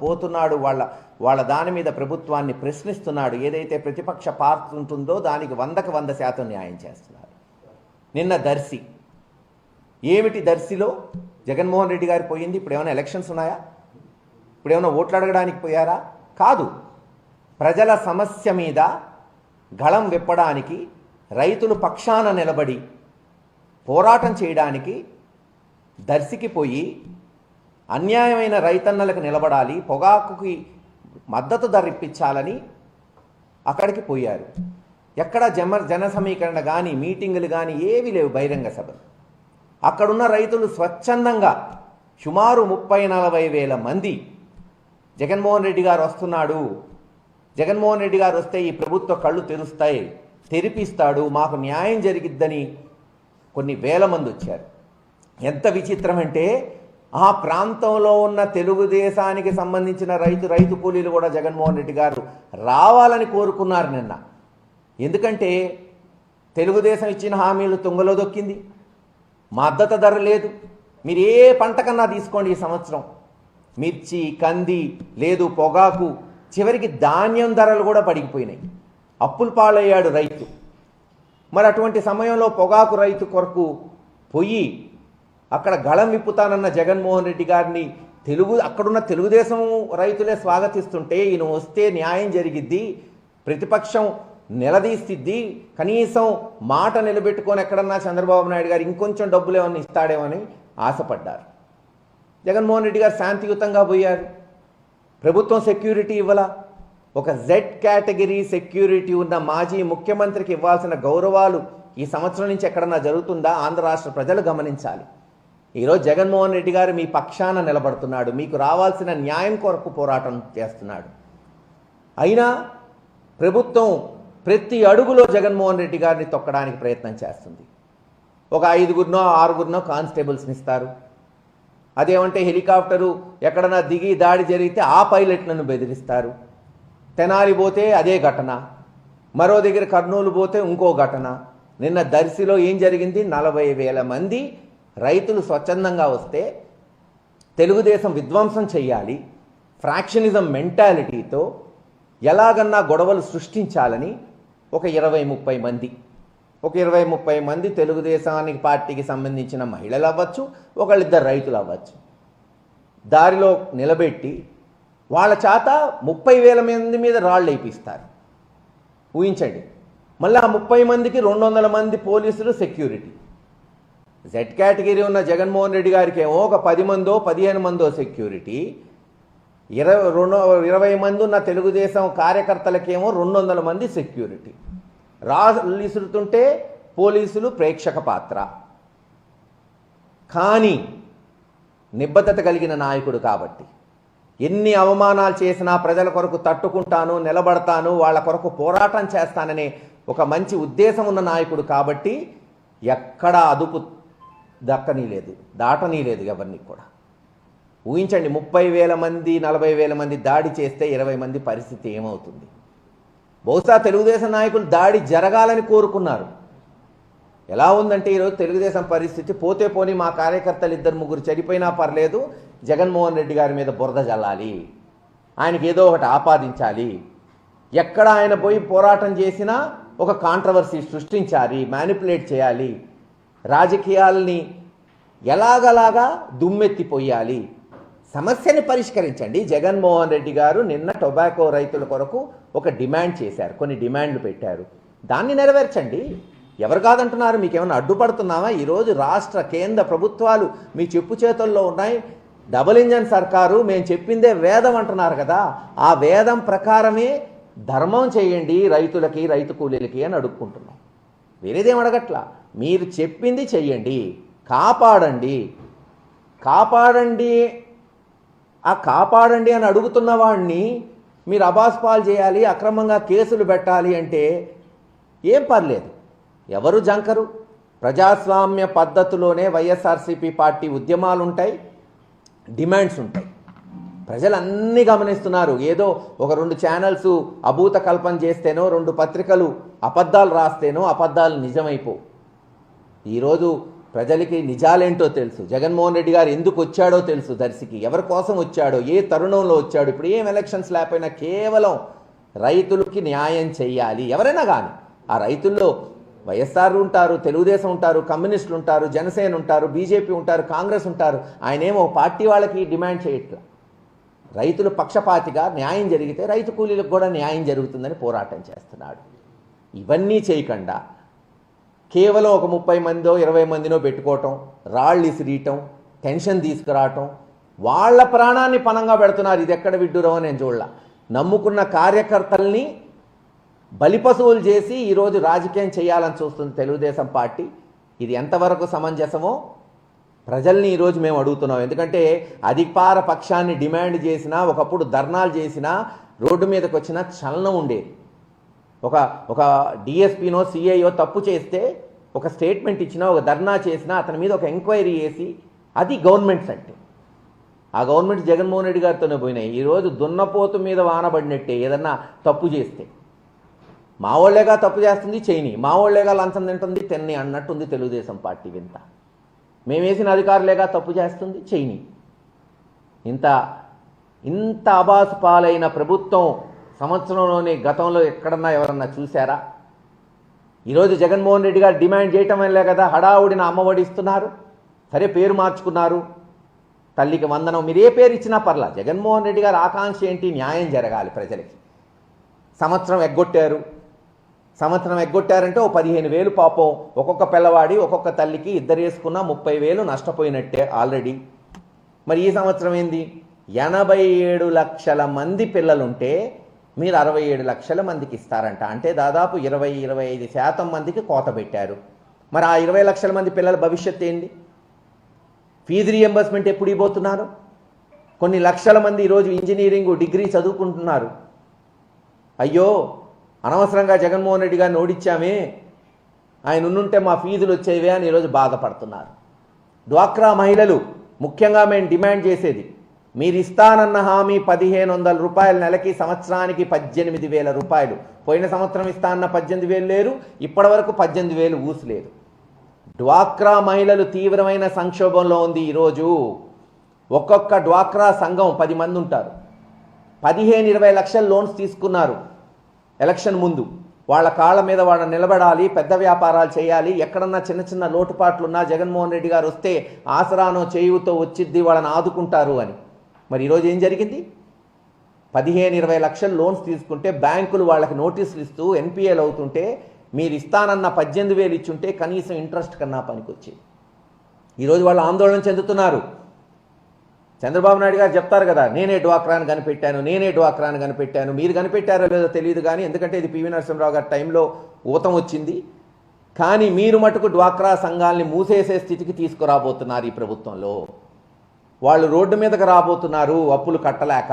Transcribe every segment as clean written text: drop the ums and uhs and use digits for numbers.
పోతున్నాడు, వాళ్ళ దాని మీద ప్రభుత్వాన్ని ప్రశ్నిస్తున్నాడు. ఏదైతే ప్రతిపక్ష పార్టీ ఉంటుందో దానికి 100కి 100% న్యాయం చేస్తున్నారు. నిన్న దర్శి, ఏమిటి దర్శిలో జగన్మోహన్ రెడ్డి గారు పోయింది? ఇప్పుడు ఏమైనా ఎలక్షన్స్ ఉన్నాయా? ఇప్పుడు ఏమైనా ఓట్లు అడగడానికి పోయారా? కాదు. ప్రజల సమస్య మీద గళం విప్పడానికి, రైతులు పక్షాన నిలబడి పోరాటం చేయడానికి దర్శికి పోయి అన్యాయమైన రైతన్నలకు నిలబడాలి, పొగాకుకి మద్దతు ధర ఇప్పించాలని అక్కడికి పోయారు. ఎక్కడ జన సమీకరణ కానీ మీటింగులు కానీ ఏవి లేవు, బహిరంగ సభలు. అక్కడున్న రైతులు స్వచ్ఛందంగా సుమారు 30-40 వేల మంది జగన్మోహన్ రెడ్డి గారు వస్తున్నాడు, జగన్మోహన్ రెడ్డి గారు వస్తే ఈ ప్రభుత్వ కళ్ళు తెరుస్తాయి, తెరిపిస్తాడు, మాకు న్యాయం జరిగిద్దని కొన్ని వేల మంది వచ్చారు. ఎంత విచిత్రం అంటే ఆ ప్రాంతంలో ఉన్న తెలుగుదేశానికి సంబంధించిన రైతు కూలీలు కూడా జగన్మోహన్ రెడ్డి గారు రావాలని కోరుకున్నారు నిన్న. ఎందుకంటే తెలుగుదేశం ఇచ్చిన హామీలు తుంగలో దొక్కింది, మద్దతు ధర లేదు. మీరు ఏ పంట కన్నా తీసుకోండి, ఈ సంవత్సరం మిర్చి, కంది లేదు, పొగాకు, చివరికి ధాన్యం ధరలు కూడా పడిపోయినాయి. అప్పుల పాలయ్యాడు రైతు. మరి అటువంటి సమయంలో పొగాకు రైతు కొరకు పోయి అక్కడ గళం విప్పుతానన్న జగన్మోహన్ రెడ్డి గారిని అక్కడున్న తెలుగుదేశం రైతులే స్వాగతిస్తుంటే ఈయన వస్తే న్యాయం జరిగిద్ది, ప్రతిపక్షం నిలదీసిద్ది, కనీసం మాట నిలబెట్టుకొని ఎక్కడన్నా చంద్రబాబు నాయుడు గారు ఇంకొంచెం డబ్బులు ఏమన్నా ఇస్తాడేమని ఆశపడ్డారు. జగన్మోహన్ రెడ్డి గారు శాంతియుతంగా పోయారు. ప్రభుత్వం సెక్యూరిటీ ఇవ్వాల. ఒక జెడ్ కేటగిరీ సెక్యూరిటీ ఉన్న మాజీ ముఖ్యమంత్రికి ఇవ్వాల్సిన గౌరవాలు ఈ సంవత్సరం నుంచి ఎక్కడన్నా జరుగుతుందా? ఆంధ్ర రాష్ట్ర ప్రజలు గమనించాలి. ఈరోజు జగన్మోహన్ రెడ్డి గారు మీ పక్షాన నిలబడుతున్నాడు, మీకు రావాల్సిన న్యాయం కొరకు పోరాటం చేస్తున్నాడు. అయినా ప్రభుత్వం ప్రతి అడుగులో జగన్మోహన్ రెడ్డి గారిని తొక్కడానికి ప్రయత్నం చేస్తుంది. ఒక 5గురినో 6గురినో కానిస్టేబుల్స్ని ఇస్తారు. అదేమంటే హెలికాప్టరు ఎక్కడన్నా దిగి దాడి జరిగితే ఆ పైలట్లను బెదిరిస్తారు. తెనాలి పోతే అదే ఘటన, మరో దగ్గర కర్నూలు పోతే ఇంకో ఘటన. నిన్న దర్శిలో ఏం జరిగింది? 40,000 మంది రైతులు స్వచ్ఛందంగా వస్తే తెలుగుదేశం విధ్వంసం చెయ్యాలి, ఫ్రాక్షనిజం మెంటాలిటీతో ఎలాగన్నా గొడవలు సృష్టించాలని ఒక 20-30 మంది తెలుగుదేశానికి పార్టీకి సంబంధించిన మహిళలు అవ్వచ్చు, ఒకళ్ళిద్దరు రైతులు అవ్వచ్చు, దారిలో నిలబెట్టి వాళ్ళ చేత 30,000 మంది మీద రాళ్ళు వేయిస్తారు. ఊహించండి. మళ్ళీ ఆ 30 మందికి 200 మంది పోలీసులు సెక్యూరిటీ. జెడ్ కేటగిరీ ఉన్న జగన్మోహన్ రెడ్డి గారికి ఏమో ఒక 10 మందో 15 మందో సెక్యూరిటీ, 20 మంది ఉన్న తెలుగుదేశం కార్యకర్తలకేమో 200 మంది సెక్యూరిటీ. రాళ్ళు విసురుతుంటే పోలీసులు ప్రేక్షక పాత్ర. కానీ నిబద్ధత కలిగిన నాయకుడు కాబట్టి ఎన్ని అవమానాలు చేసినా ప్రజల కొరకు తట్టుకుంటాను, నిలబడతాను, వాళ్ళ కొరకు పోరాటం చేస్తాననే ఒక మంచి ఉద్దేశం ఉన్న నాయకుడు కాబట్టి ఎక్కడా అదుపు దాటనీ లేదు ఎవరిని కూడా. ఊహించండి, 30,000 మంది 40,000 మంది దాడి చేస్తే 20 మంది పరిస్థితి ఏమవుతుంది? బహుశా తెలుగుదేశం నాయకులు దాడి జరగాలని కోరుకున్నారు. ఎలా ఉందంటే ఈరోజు తెలుగుదేశం పరిస్థితి, పోతే పోని మా కార్యకర్తలు 2-3 చనిపోయినా పర్లేదు, జగన్మోహన్ రెడ్డి గారి మీద బురద జల్లాలి, ఆయనకి ఏదో ఒకటి ఆపాదించాలి, ఎక్కడ ఆయన పోయి పోరాటం చేసినా ఒక కాంట్రవర్సీ సృష్టించాలి, మ్యానిపులేట్ చేయాలి, రాజకీయాల్ని ఎలాగలాగా దుమ్మెత్తిపోయాలి. సమస్యని పరిష్కరించండి. జగన్మోహన్ రెడ్డి గారు నిన్న టొబాకో రైతుల కొరకు ఒక డిమాండ్ చేశారు, కొన్ని డిమాండ్లు పెట్టారు, దాన్ని నెరవేర్చండి. ఎవరు కాదంటున్నారు? మీకేమైనా అడ్డుపడుతున్నామా? ఈరోజు రాష్ట్ర కేంద్ర ప్రభుత్వాలు మీ చెప్పు చేతుల్లో ఉన్నాయి. డబుల్ ఇంజన్ సర్కారు, మేము చెప్పిందే వేదం అంటున్నారు కదా, ఆ వేదం ప్రకారమే ధర్మం చేయండి రైతులకి, రైతు కూలీలకి అని అడుక్కుంటున్నాం. వేరేదేం అడగట్లా. మీరు చెప్పింది చెయ్యండి, కాపాడండి. ఆ కాపాడండి అని అడుగుతున్న వాడిని మీరు అబాస్పాలు చేయాలి, అక్రమంగా కేసులు పెట్టాలి అంటే ఏం పర్లేదు, ఎవరు జంకరు. ప్రజాస్వామ్య పద్ధతిలోనే వైఎస్ఆర్సీపీ పార్టీ ఉద్యమాలు ఉంటాయి, డిమాండ్స్ ఉంటాయి. ప్రజలన్నీ గమనిస్తున్నారు. ఏదో ఒక 2 ఛానల్స్ అభూత కల్పన చేస్తేనో, 2 పత్రికలు అబద్ధాలు రాస్తేనో అబద్ధాలు నిజమైపో. ఈరోజు ప్రజలకి నిజాలేంటో తెలుసు. జగన్మోహన్ రెడ్డి గారు ఎందుకు వచ్చాడో తెలుసు, దర్శికి ఎవరి కోసం వచ్చాడో, ఏ తరుణంలో వచ్చాడు. ఇప్పుడు ఏం ఎలక్షన్స్ లేకపోయినా కేవలం రైతులకి న్యాయం చేయాలి. ఎవరైనా కానీ ఆ రైతుల్లో వైఎస్ఆర్ ఉంటారు, తెలుగుదేశం ఉంటారు, కమ్యూనిస్టులు ఉంటారు, జనసేన ఉంటారు, బీజేపీ ఉంటారు, కాంగ్రెస్ ఉంటారు. ఆయనేమో పార్టీ వాళ్ళకి డిమాండ్ చేయట్లా. రైతులు పక్షపాతిగా న్యాయం జరిగితే రైతు కూలీలకు కూడా న్యాయం జరుగుతుందని పోరాటం చేస్తున్నాడు. ఇవన్నీ చేయకుండా కేవలం ఒక 30 మందో 20 మందినో పెట్టుకోవటం, రాళ్ళు ఇసిరీయటం, టెన్షన్ తీసుకురావటం, వాళ్ళ ప్రాణాన్ని పణంగా పెడుతున్నారు. ఇది ఎక్కడ విడ్డూరమో నేను చూడలా. నమ్ముకున్న కార్యకర్తల్ని బలిపశువులు చేసి ఈరోజు రాజకీయం చేయాలని చూస్తుంది తెలుగుదేశం పార్టీ. ఇది ఎంతవరకు సమంజసమో ప్రజల్ని ఈరోజు మేము అడుగుతున్నాం. ఎందుకంటే అధికార పక్షాన్ని డిమాండ్ చేసినా, ఒకప్పుడు ధర్నాలు చేసినా, రోడ్డు మీదకి వచ్చిన చలనం ఉండేది. ఒక డిఎస్పీనో సిఐఓ తప్పు చేస్తే ఒక స్టేట్మెంట్ ఇచ్చినా, ఒక ధర్నా చేసినా, అతని మీద ఒక ఎంక్వైరీ చేసి, అది గవర్నమెంట్స్ అంటే. ఆ గవర్నమెంట్ జగన్మోహన్ రెడ్డి గారితోనే పోయినాయి. ఈరోజు దున్నపోతు మీద వానబడినట్టే ఏదన్నా తప్పు చేస్తే. మా వాళ్ళేగా తప్పు చేస్తుంది చేయని, మా వాళ్ళేగా లంచం తింటుంది తిన్ని అన్నట్టుంది తెలుగుదేశం పార్టీ వింత. మేమేసిన అధికారులేగా తప్పు చేస్తుంది చేయని. ఇంత అబాసు పాలైన ప్రభుత్వం సంవత్సరంలోనే గతంలో ఎక్కడన్నా ఎవరన్నా చూశారా? ఈరోజు జగన్మోహన్ రెడ్డి గారు డిమాండ్ చేయటం వల్లే కదా హడావుడిన అమ్మఒడి ఇస్తున్నారు. సరే పేరు మార్చుకున్నారు, తల్లికి వందనం, మీరు ఏ పేరు ఇచ్చినా పర్లా. జగన్మోహన్ రెడ్డి గారు ఆకాంక్ష ఏంటి? న్యాయం జరగాలి ప్రజలకి. సంవత్సరం ఎగ్గొట్టారంటే ఓ 15,000 పాపం ఒక్కొక్క పిల్లవాడి ఒక్కొక్క తల్లికి ఇద్దరు వేసుకున్న 30,000 నష్టపోయినట్టే ఆల్రెడీ. మరి ఈ సంవత్సరం ఏంది? 87 లక్షల మంది పిల్లలుంటే మీరు 67 లక్షల మందికి ఇస్తారంట. అంటే దాదాపు 20-25% మందికి కోత పెట్టారు. మరి ఆ 20 లక్షల మంది పిల్లల భవిష్యత్తు ఏంది? ఫీజు రీఎంబర్స్మెంట్ ఎప్పుడు ఇవ్వబోతున్నారు? కొన్ని లక్షల మంది ఈరోజు ఇంజనీరింగ్ డిగ్రీ చదువుకుంటున్నారు. అయ్యో అనవసరంగా జగన్మోహన్ రెడ్డి గారిని ఓడించామే, ఆయన ఉండుంటే మా ఫీజులు వచ్చేవే అని ఈరోజు బాధపడుతున్నారు. డ్వాక్రా మహిళలు ముఖ్యంగా మేము డిమాండ్ చేసేది, మీరు ఇస్తానన్న హామీ 1,500 రూపాయల నెలకి, సంవత్సరానికి 18,000 రూపాయలు. పోయిన సంవత్సరం ఇస్తానన్న 18,000 లేరు, ఇప్పటి వరకు 18,000 ఊసలేదు. డ్వాక్రా మహిళలు తీవ్రమైన సంక్షోభంలో ఉంది. ఈరోజు ఒక్కొక్క డ్వాక్రా సంఘం 10 మంది ఉంటారు. 15-20 లక్షల లోన్స్ తీసుకున్నారు ఎలక్షన్ ముందు. వాళ్ళ కాళ్ళ మీద వాళ్ళ నిలబడాలి, పెద్ద వ్యాపారాలు చేయాలి. ఎక్కడన్నా చిన్న చిన్న లోటుపాట్లున్నా జగన్మోహన్ రెడ్డి గారు వస్తే ఆసరానో చేయుతో వచ్చిద్ది, వాళ్ళని ఆదుకుంటారు అని. మరి ఈరోజు ఏం జరిగింది? 15-20 లక్షల లోన్స్ తీసుకుంటే బ్యాంకులు వాళ్ళకి నోటీసులు ఇస్తూ ఎన్పిఏలు అవుతుంటే, మీరు ఇస్తానన్న 18,000 ఇచ్చుంటే కనీసం ఇంట్రెస్ట్ కన్నా పనికొచ్చేది. ఈరోజు వాళ్ళు ఆందోళన చెందుతున్నారు. చంద్రబాబు నాయుడు గారు చెప్తారు కదా, నేనే డ్వాక్రాను కనిపెట్టాను. మీరు కనిపెట్టారో లేదో తెలియదు కానీ, ఎందుకంటే ఇది పివి నరసింహరావు గారి టైంలో ఊతం వచ్చింది. కానీ మీరు మటుకు డ్వాక్రా సంఘాలని మూసేసే స్థితికి తీసుకురాబోతున్నారు ఈ ప్రభుత్వంలో. వాళ్ళు రోడ్డు మీదకి రాబోతున్నారు అప్పులు కట్టలేక.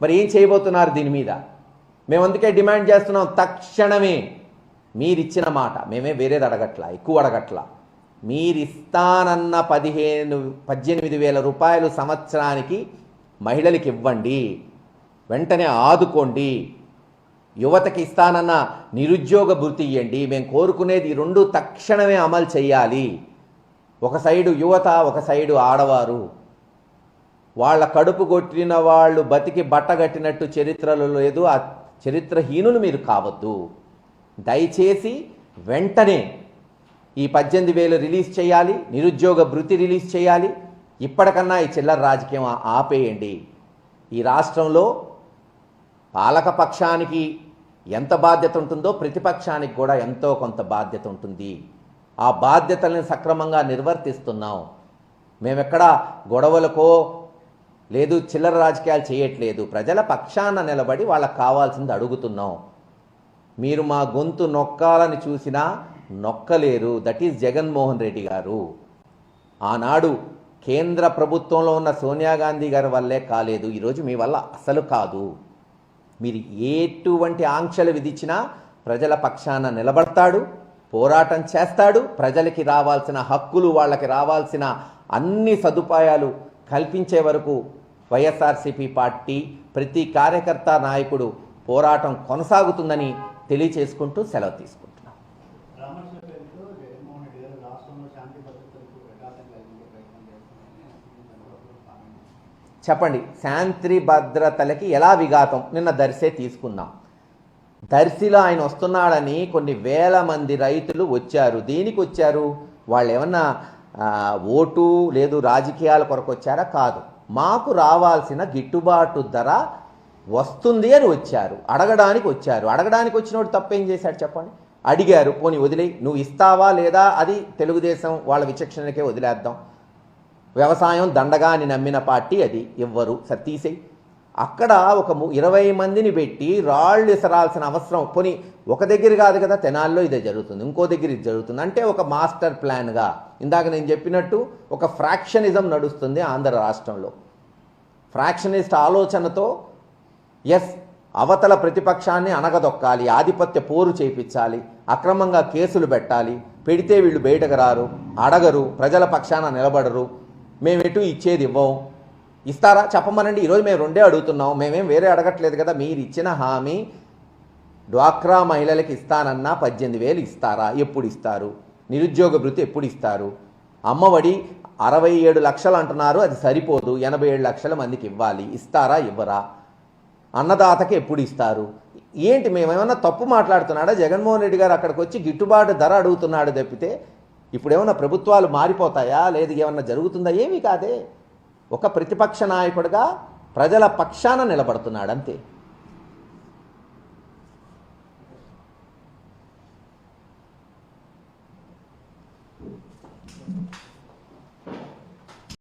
మరి ఏం చేయబోతున్నారు దీని మీద? మేము అందుకే డిమాండ్ చేస్తున్నాం, తక్షణమే మీరిచ్చిన మాట, మేమే వేరేది అడగట్లా, ఎక్కువ అడగట్లా, మీరిస్తానన్న 18,000 రూపాయలు సంవత్సరానికి మహిళలకి ఇవ్వండి, వెంటనే ఆదుకోండి. యువతకి ఇస్తానన్న నిరుద్యోగ భృతి ఇవ్వండి. మేము కోరుకునేది ఈ రెండు తక్షణమే అమలు చేయాలి. ఒక సైడు యువత, ఒక సైడు ఆడవారు. వాళ్ళ కడుపు కొట్టిన వాళ్ళు బతికి బట్టగట్టినట్టు చరిత్రలో లేదు. ఆ చరిత్రహీనులు మీరు కావద్దు. దయచేసి వెంటనే ఈ 18,000 రిలీజ్ చేయాలి, నిరుద్యోగ భృతి రిలీజ్ చేయాలి. ఇప్పటికన్నా ఈ చిల్లర రాజకీయం ఆపేయండి. ఈ రాష్ట్రంలో పాలకపక్షానికి ఎంత బాధ్యత ఉంటుందో ప్రతిపక్షానికి కూడా ఎంతో కొంత బాధ్యత ఉంటుంది. ఆ బాధ్యతలను సక్రమంగా నిర్వర్తిస్తున్నాం. మేమెక్కడా గొడవలకో లేదు చిల్లర రాజకీయాలు చేయట్లేదు. ప్రజల పక్షాన నిలబడి వాళ్ళకు కావాల్సింది అడుగుతున్నాం. మీరు మా గొంతు నొక్కాలని చూసినా నొక్కలేరు. దట్ ఈజ్ జగన్మోహన్ రెడ్డి గారు. ఆనాడు కేంద్ర ప్రభుత్వంలో ఉన్న సోనియా గాంధీ గారి వల్లే కాలేదు, ఈరోజు మీ వల్ల అసలు కాదు. మీరు ఎటువంటి ఆంక్షలు విధించినా ప్రజల పక్షాన నిలబడతాడు, పోరాటం చేస్తాడు. ప్రజలకి రావాల్సిన హక్కులు, వాళ్ళకి రావాల్సిన అన్ని సదుపాయాలు కల్పించే వరకు వైఎస్ఆర్సీపీ పార్టీ, ప్రతి కార్యకర్త, నాయకుడు పోరాటం కొనసాగుతుందని తెలియచేసుకుంటూ సెలవు తీసుకుంటున్నాం. చెప్పండి, శాంతి భద్రతలకి ఎలా విఘాతం? నిన్న దర్శే తీసుకుందాం. దర్శిలో ఆయన వస్తున్నాడని కొన్ని వేల మంది రైతులు వచ్చారు. దేనికి వచ్చారు? వాళ్ళు ఏమన్నా ఓటు లేదు రాజకీయాల కొరకు వచ్చారా? కాదు. మాకు రావాల్సిన గిట్టుబాటు ధర వస్తుంది అని వచ్చారు, అడగడానికి వచ్చారు. అడగడానికి వచ్చినోడు తప్పేం చేశాడు చెప్పండి? అడిగారు, పోనీ వదిలే, నువ్వు ఇస్తావా లేదా అది తెలుగుదేశం వాళ్ళ విచక్షణకే వదిలేద్దాం. వ్యవసాయం దండగా అని నమ్మిన పార్టీ అది, ఇవ్వరు, తీసేయి. అక్కడ ఒక 20 మందిని పెట్టి రాళ్ళు ఇసరాల్సిన అవసరం, పోనీ ఒక దగ్గర కాదు కదా, తెనాల్లో ఇదే జరుగుతుంది, ఇంకో దగ్గర ఇది జరుగుతుంది. అంటే ఒక మాస్టర్ ప్లాన్గా, ఇందాక నేను చెప్పినట్టు ఒక ఫ్రాక్షనిజం నడుస్తుంది ఆంధ్ర రాష్ట్రంలో. ఫ్రాక్షనిస్ట్ ఆలోచనతో అవతల ప్రతిపక్షాన్ని అణగదొక్కాలి, ఆధిపత్య పోరు చేయించాలి, అక్రమంగా కేసులు పెట్టాలి, పెడితే వీళ్ళు బయటకు రారు, అడగరు, ప్రజల పక్షాన నిలబడరు, మేమెటు ఇచ్చేది ఇవ్వం. ఇస్తారా చెప్పమనండి. ఈరోజు మేము 2 అడుగుతున్నాం, మేమేం వేరే అడగట్లేదు కదా. మీరు ఇచ్చిన హామీ డ్వాక్రా మహిళలకు ఇస్తానన్నా 18,000 ఇస్తారా? ఎప్పుడు ఇస్తారు? నిరుద్యోగ భృతి ఎప్పుడు ఇస్తారు? అమ్మఒడి 67 లక్షలు అంటున్నారు, అది సరిపోదు, 87 లక్షల మందికి ఇవ్వాలి, ఇస్తారా ఇవ్వరా? అన్నదాతకి ఎప్పుడు ఇస్తారు? ఏంటి, మేమేమన్నా తప్పు మాట్లాడుతున్నాడా? జగన్మోహన్ రెడ్డి గారు అక్కడికి వచ్చి గిట్టుబాటు ధర అడుగుతున్నాడు తప్పితే ఇప్పుడు ఏమన్నా ప్రభుత్వాలు మారిపోతాయా, లేదు ఏమన్నా జరుగుతుందా? ఏమీ కాదే. ఒక ప్రతిపక్ష నాయకుడిగా ప్రజల పక్షాన నిలబడుతున్నాడు అంతే.